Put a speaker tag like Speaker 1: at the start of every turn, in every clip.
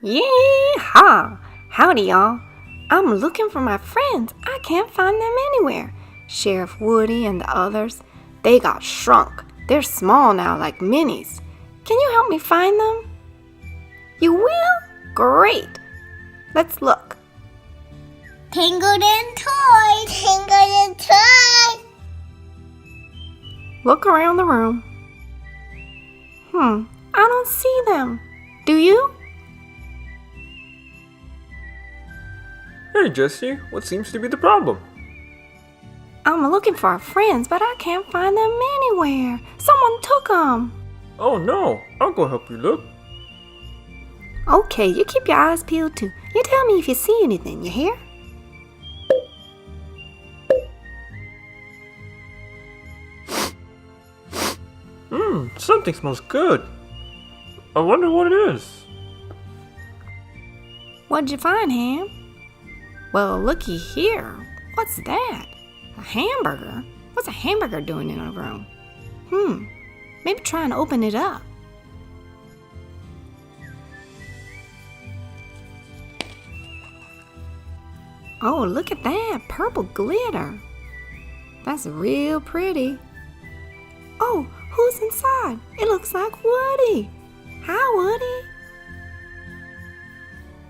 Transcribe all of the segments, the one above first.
Speaker 1: Yee-haw! Howdy, y'all. I'm looking for my friends. I can't find them anywhere. Sheriff Woody and the others, they got shrunk. They're small now, like minis. Can you help me find them? You will? Great. Let's look.
Speaker 2: Tangled in toys. Tangled in toys.
Speaker 1: Look around the room. I don't see them. Do you?
Speaker 3: Hey Jessie, what seems to be the problem?
Speaker 1: I'm looking for our friends, but I can't find them anywhere. Someone took them.
Speaker 3: Oh no, I'll go help you look.
Speaker 1: Okay, you keep your eyes peeled too. You tell me if you see anything, you hear?
Speaker 3: Something smells good. I wonder what it is.
Speaker 1: What'd you find, Ham? Well, looky here. What's that? A hamburger? What's a hamburger doing in a room? Maybe try and open it up. Oh, look at that purple glitter. That's real pretty. Oh, who's inside? It looks like Woody. Hi, Woody.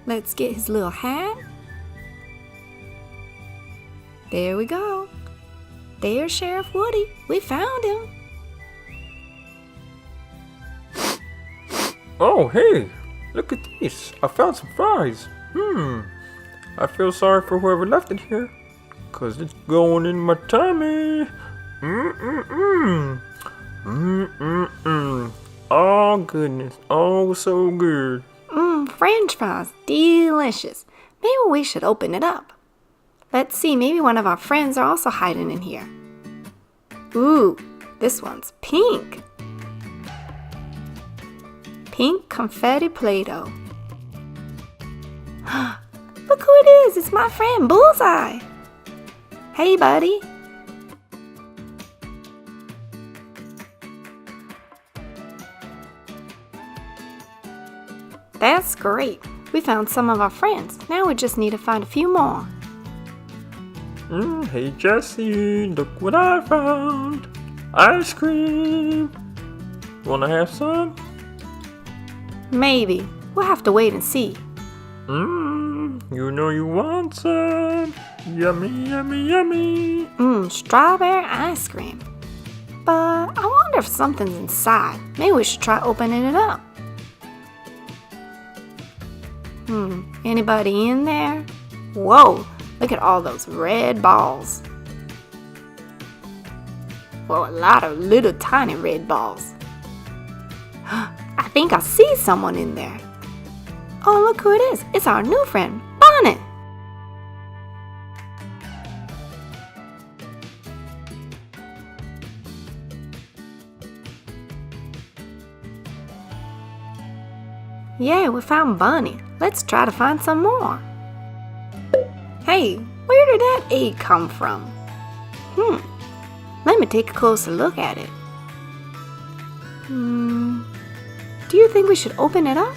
Speaker 1: Let's get his little hat. There we go. There's Sheriff Woody. We found him.
Speaker 3: Oh hey, look at these. I found some fries. I feel sorry for whoever left it here, 'cause it's going in my tummy. Oh goodness, oh so good.
Speaker 1: French fries, delicious. Maybe we should open it up. Let's see, maybe one of our friends are also hiding in here. Ooh, this one's pink. Pink Confetti Play-Doh. Look who it is, it's my friend Bullseye. Hey, buddy. That's great. We found some of our friends. Now we just need to find a few more.
Speaker 3: Hey Jessie, look what I found. Ice cream. Wanna have some?
Speaker 1: Maybe. We'll have to wait and see.
Speaker 3: You know you want some. Yummy, yummy, yummy.
Speaker 1: Strawberry ice cream. But I wonder if something's inside. Maybe we should try opening it up. Anybody in there? Whoa, look at all those red balls. Well, a lot of little tiny red balls. I think I see someone in there. Oh, look who it is. It's our new friend, Bonnet. Yeah, we found Bunny. Let's try to find some more. Hey, where did that egg come from? Let me take a closer look at it. Do you think we should open it up?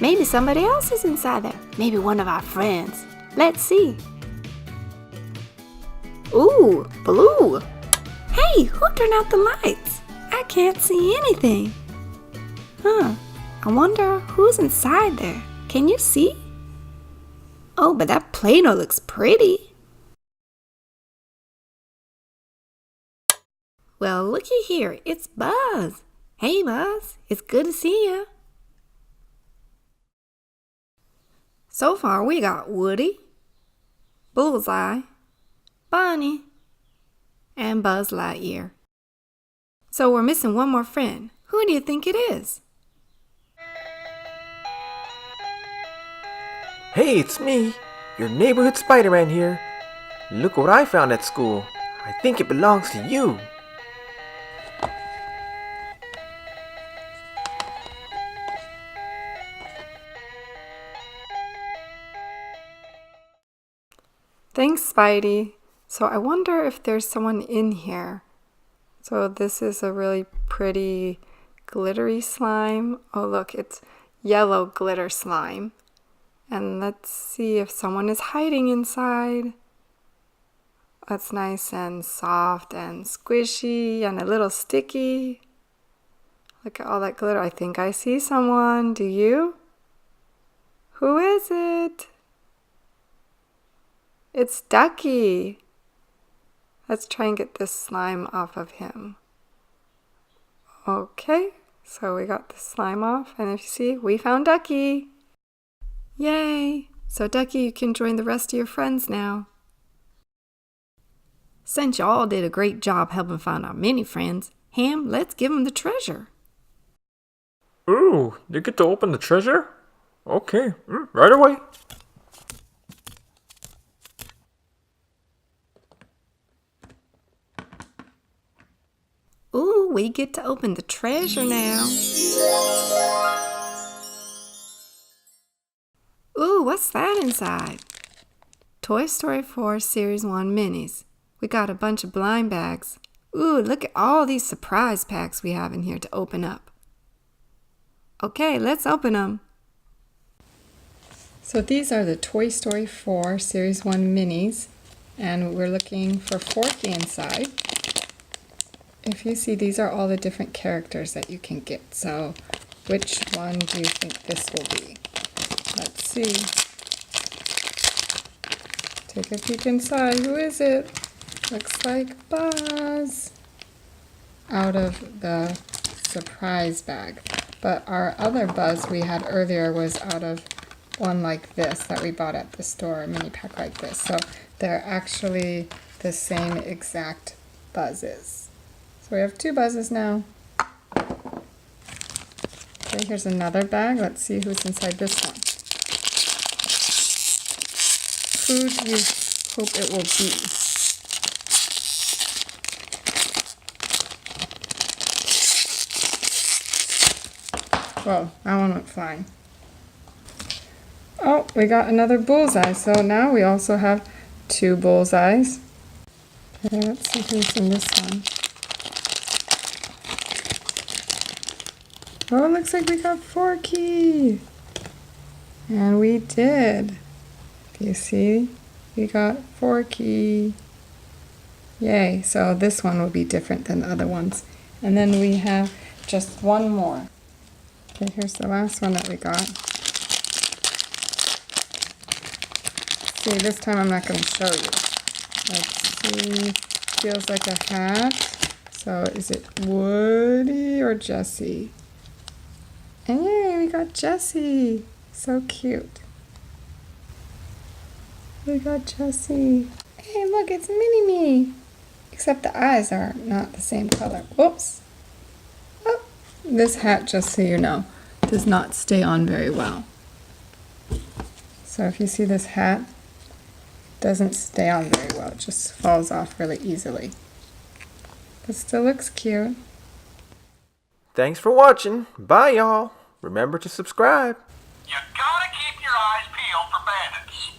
Speaker 1: Maybe somebody else is inside there. Maybe one of our friends. Let's see. Ooh, blue. Hey, who turned out the lights? I can't see anything. I wonder who's inside there. Can you see? Oh, but that Play-Doh looks pretty. Well, looky here. It's Buzz. Hey, Buzz. It's good to see you. So far, we got Woody, Bullseye, Bunny, and Buzz Lightyear. So we're missing one more friend. Who do you think it is?
Speaker 4: Hey, it's me, your neighborhood Spider-Man here. Look what I found at school. I think it belongs to you.
Speaker 1: Thanks, Spidey. So I wonder if there's someone in here. So this is a really pretty glittery slime. Oh, look, it's yellow glitter slime. And let's see if someone is hiding inside. That's nice and soft and squishy and a little sticky. Look at all that glitter. I think I see someone. Do you? Who is it? It's Ducky. Let's try and get this slime off of him. Okay, so we got the slime off, and if you see, we found Ducky. Yay! So Ducky, you can join the rest of your friends now. Since y'all did a great job helping find our mini friends, Ham, let's give them the treasure.
Speaker 3: Ooh, you get to open the treasure? Okay, right away.
Speaker 1: Ooh, we get to open the treasure now. Ooh, what's that inside? Toy Story 4 Series 1 Minis. We got a bunch of blind bags. Ooh, look at all these surprise packs we have in here to open up. Okay, let's open them. So these are the Toy Story 4 Series 1 Minis, and we're looking for Forky inside. If you see, these are all the different characters that you can get. So which one do you think this will be? Let's see. Take a peek inside. Who is it? Looks like Buzz out of the surprise bag. But our other Buzz we had earlier was out of one like this that we bought at the store, a mini pack like this. So they're actually the same exact Buzzes. So we have two Buzzes now. Okay, here's another bag. Let's see who's inside this one. Who do you hope it will be? Whoa, that one went flying. Oh, we got another Bullseye. So now we also have two Bullseyes. Okay, let's see who's in this one. Oh, it looks like we got Forky. And we did. Do you see? We got Forky. Yay. So this one will be different than the other ones. And then we have just one more. Okay, here's the last one that we got. See, this time I'm not going to show you. Let's see. Feels like a hat. So is it Woody or Jessie? And yay, we got Jessie. So cute. We got Jessie. Hey, look, it's Mini-Me. Except the eyes are not the same color. Whoops. Oh, this hat, just so you know, does not stay on very well. So if you see this hat, it doesn't stay on very well. It just falls off really easily. But still looks cute.
Speaker 4: Thanks for watching. Bye, y'all. Remember to subscribe.
Speaker 5: You gotta keep your eyes peeled for bandits.